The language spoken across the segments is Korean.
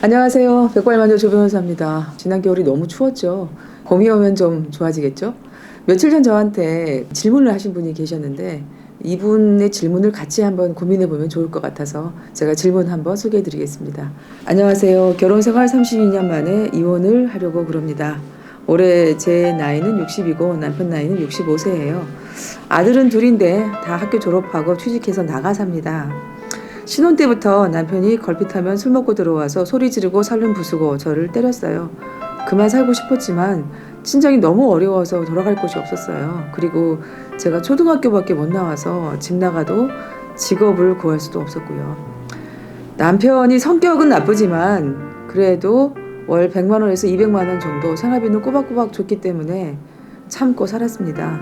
안녕하세요. 백발만조 조변호사입니다. 지난 겨울이 너무 추웠죠. 봄이 오면 좀 좋아지겠죠? 며칠 전 저한테 질문을 하신 분이 계셨는데 이분의 질문을 같이 한번 고민해 보면 좋을 것 같아서 제가 질문 한번 소개해 드리겠습니다. 안녕하세요. 결혼생활 32년 만에 이혼을 하려고 그럽니다. 올해 제 나이는 60이고 남편 나이는 65세예요. 아들은 둘인데 다 학교 졸업하고 취직해서 나가 삽니다. 신혼 때부터 남편이 걸핏하면 술 먹고 들어와서 소리 지르고 살름 부수고 저를 때렸어요. 그만 살고 싶었지만 친정이 너무 어려워서 돌아갈 곳이 없었어요. 그리고 제가 초등학교밖에 못 나와서 집 나가도 직업을 구할 수도 없었고요. 남편이 성격은 나쁘지만 그래도 월 100만 원에서 200만 원 정도 생활비는 꼬박꼬박 줬기 때문에 참고 살았습니다.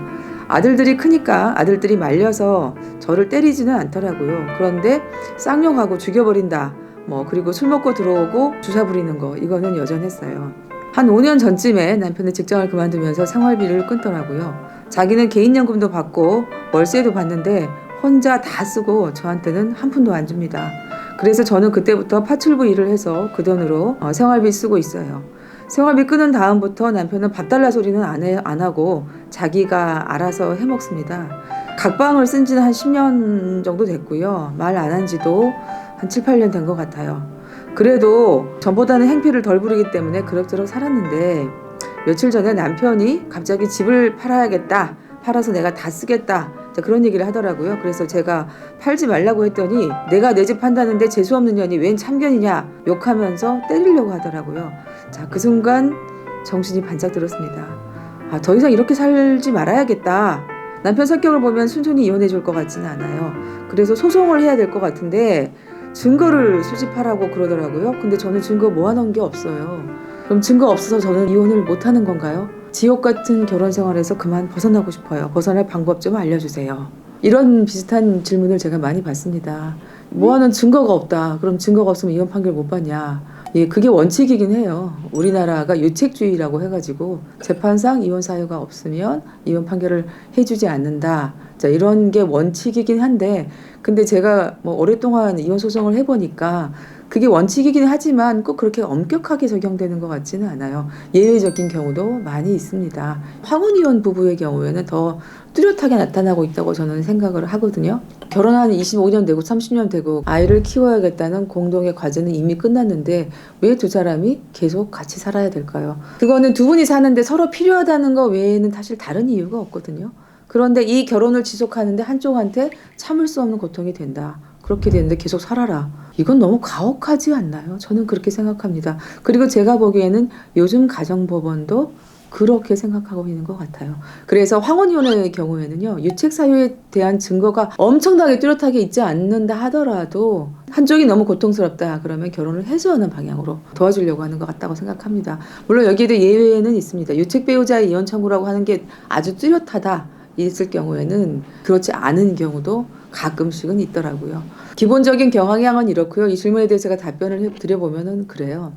아들들이 크니까 아들들이 말려서 저를 때리지는 않더라고요. 그런데 쌍욕하고 죽여버린다. 그리고 술 먹고 들어오고 주사 부리는 거 이거는 여전했어요. 한 5년 전쯤에 남편의 직장을 그만두면서 생활비를 끊더라고요. 자기는 개인연금도 받고 월세도 받는데 혼자 다 쓰고 저한테는 한 푼도 안 줍니다. 그래서 저는 그때부터 파출부 일을 해서 그 돈으로 생활비 쓰고 있어요. 생활비 끊은 다음부터 남편은 밥 달라 소리는 안 하고 자기가 알아서 해먹습니다. 각방을 쓴 지는 한 10년 정도 됐고요. 말 안 한 지도 한 7, 8년 된 것 같아요. 그래도 전보다는 행패를 덜 부리기 때문에 그럭저럭 살았는데 며칠 전에 남편이 갑자기 집을 팔아야겠다. 팔아서 내가 다 쓰겠다. 그런 얘기를 하더라고요. 그래서 제가 팔지 말라고 했더니 내가 내 집 판다는데 재수없는 년이 웬 참견이냐 욕하면서 때리려고 하더라고요. 그 순간 정신이 반짝 들었습니다. 더 이상 이렇게 살지 말아야겠다. 남편 성격을 보면 순순히 이혼해 줄 것 같지는 않아요. 그래서 소송을 해야 될 것 같은데 증거를 수집하라고 그러더라고요. 근데 저는 증거 모아놓은 게 없어요. 그럼 증거 없어서 저는 이혼을 못하는 건가요? 지옥 같은 결혼 생활에서 그만 벗어나고 싶어요. 벗어날 방법 좀 알려주세요. 이런 비슷한 질문을 제가 많이 받습니다. 모아놓은 증거가 없다. 그럼 증거가 없으면 이혼 판결 못 받냐? 예, 그게 원칙이긴 해요. 우리나라가 유책주의라고 해가지고 재판상 이혼 사유가 없으면 이혼 판결을 해주지 않는다. 이런 게 원칙이긴 한데 근데 제가 오랫동안 이혼 소송을 해보니까 그게 원칙이긴 하지만 꼭 그렇게 엄격하게 적용되는 것 같지는 않아요. 예외적인 경우도 많이 있습니다. 황혼이혼 부부의 경우에는 더 뚜렷하게 나타나고 있다고 저는 생각을 하거든요. 결혼한 25년 되고 30년 되고 아이를 키워야겠다는 공동의 과제는 이미 끝났는데 왜 두 사람이 계속 같이 살아야 될까요? 그거는 두 분이 사는데 서로 필요하다는 거 외에는 사실 다른 이유가 없거든요. 그런데 이 결혼을 지속하는데 한쪽한테 참을 수 없는 고통이 된다. 그렇게 되는데 계속 살아라. 이건 너무 가혹하지 않나요? 저는 그렇게 생각합니다. 그리고 제가 보기에는 요즘 가정법원도 그렇게 생각하고 있는 것 같아요. 그래서 황혼이혼의 경우에는요, 유책 사유에 대한 증거가 엄청나게 뚜렷하게 있지 않는다 하더라도 한쪽이 너무 고통스럽다 그러면 결혼을 해소하는 방향으로 도와주려고 하는 것 같다고 생각합니다. 물론 여기에도 예외는 있습니다. 유책 배우자의 이혼 청구라고 하는 게 아주 뚜렷하다 있을 경우에는 그렇지 않은 경우도 가끔씩은 있더라고요. 기본적인 경향은 이렇고요. 이 질문에 대해서 제가 답변을 드려보면은 그래요.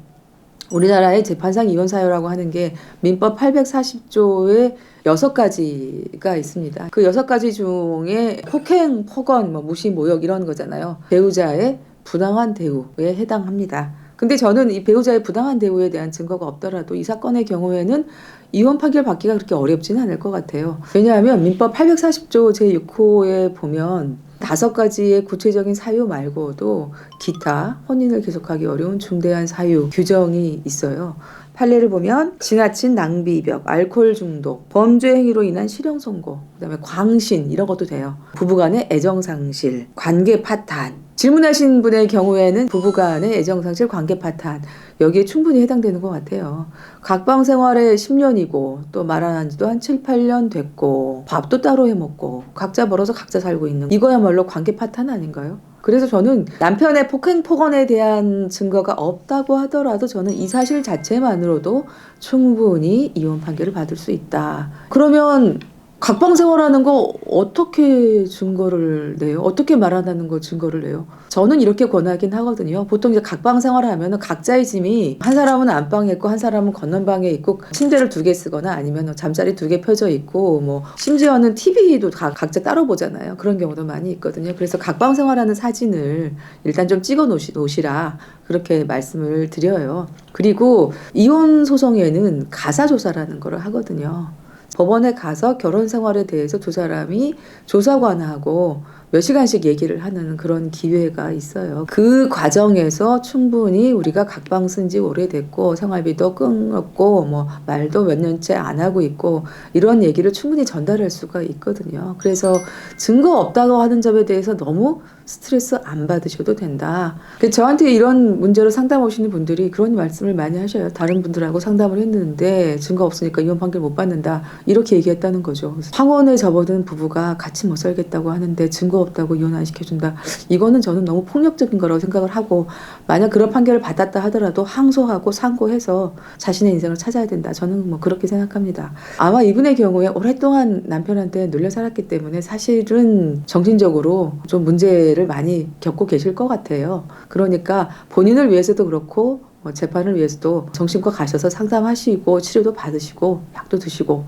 우리나라의 재판상 이혼 사유라고 하는 게 민법 840조에 6가지가 있습니다. 그 6가지 중에 폭행, 폭언, 무시, 모욕 이런 거잖아요. 배우자의 부당한 대우에 해당합니다. 근데 저는 이 배우자의 부당한 대우에 대한 증거가 없더라도 이 사건의 경우에는 이혼 판결 받기가 그렇게 어렵지는 않을 것 같아요. 왜냐하면 민법 840조 제6호에 보면 5가지의 구체적인 사유 말고도 기타 혼인을 계속하기 어려운 중대한 사유 규정이 있어요. 판례를 보면 지나친 낭비 벽, 알코올 중독, 범죄 행위로 인한 실형 선고, 그다음에 광신 이런 것도 돼요. 부부간의 애정 상실, 관계 파탄. 질문하신 분의 경우에는 부부간의 애정 상실, 관계 파탄 여기에 충분히 해당되는 것 같아요. 각방 생활에 10년이고 또 말 안 한 지도 한 7, 8년 됐고 밥도 따로 해먹고 각자 벌어서 각자 살고 있는 이거야말로 관계 파탄 아닌가요? 그래서 저는 남편의 폭행, 폭언에 대한 증거가 없다고 하더라도 저는 이 사실 자체만으로도 충분히 이혼 판결을 받을 수 있다. 그러면 각방 생활하는 거 어떻게 증거를 내요? 어떻게 말한다는 거 증거를 내요? 저는 이렇게 권하긴 하거든요. 보통 이제 각방 생활하면은 각자의 짐이 한 사람은 안방에 있고 한 사람은 건넌방에 있고 침대를 2개 쓰거나 아니면 잠자리 2개 펴져 있고 뭐 심지어는 TV도 다 각자 따로 보잖아요. 그런 경우도 많이 있거든요. 그래서 각방 생활하는 사진을 일단 좀 찍어 놓으시라 그렇게 말씀을 드려요. 그리고 이혼 소송에는 가사 조사라는 걸 하거든요. 법원에 가서 결혼 생활에 대해서 두 사람이 조사관하고 몇 시간씩 얘기를 하는 그런 기회가 있어요. 그 과정에서 충분히 우리가 각방 쓴 지 오래됐고 생활비도 끊었고 뭐 말도 몇 년째 안 하고 있고 이런 얘기를 충분히 전달할 수가 있거든요. 그래서 증거 없다고 하는 점에 대해서 너무 스트레스 안 받으셔도 된다. 저한테 이런 문제로 상담 오시는 분들이 그런 말씀을 많이 하셔요. 다른 분들하고 상담을 했는데 증거 없으니까 이혼 판결 못 받는다. 이렇게 얘기했다는 거죠. 황혼에 접어든 부부가 같이 못 살겠다고 하는데 증거 없다고 이혼 안 시켜준다. 이거는 저는 너무 폭력적인 거라고 생각을 하고 만약 그런 판결을 받았다 하더라도 항소하고 상고해서 자신의 인생을 찾아야 된다. 저는 뭐 그렇게 생각합니다. 아마 이분의 경우에 오랫동안 남편한테 눌려 살았기 때문에 사실은 정신적으로 좀 문제를 많이 겪고 계실 것 같아요. 그러니까 본인을 위해서도 그렇고 재판을 위해서도 정신과 가셔서 상담하시고 치료도 받으시고 약도 드시고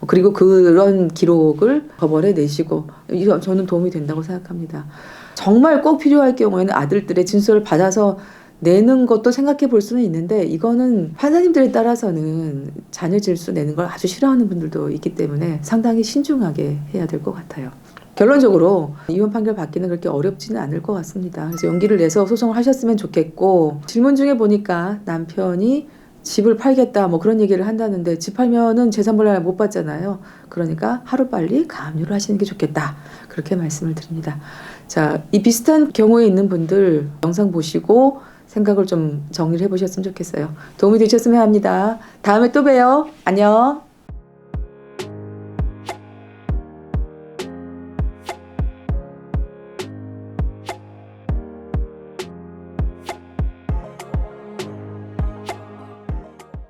그리고 그런 기록을 법원에 내시고 이거 저는 도움이 된다고 생각합니다. 정말 꼭 필요할 경우에는 아들들의 진술을 받아서 내는 것도 생각해 볼 수는 있는데 이거는 판사님들에 따라서는 자녀 질수 내는 걸 아주 싫어하는 분들도 있기 때문에 상당히 신중하게 해야 될 것 같아요. 결론적으로 이혼 판결 받기는 그렇게 어렵지는 않을 것 같습니다. 그래서 용기를 내서 소송을 하셨으면 좋겠고 질문 중에 보니까 남편이 집을 팔겠다 뭐 그런 얘기를 한다는데 집 팔면은 재산분할 못 받잖아요. 그러니까 하루빨리 가압류를 하시는 게 좋겠다. 그렇게 말씀을 드립니다. 자, 이 비슷한 경우에 있는 분들 영상 보시고 생각을 좀 정리를 해보셨으면 좋겠어요. 도움이 되셨으면 합니다. 다음에 또 봬요. 안녕.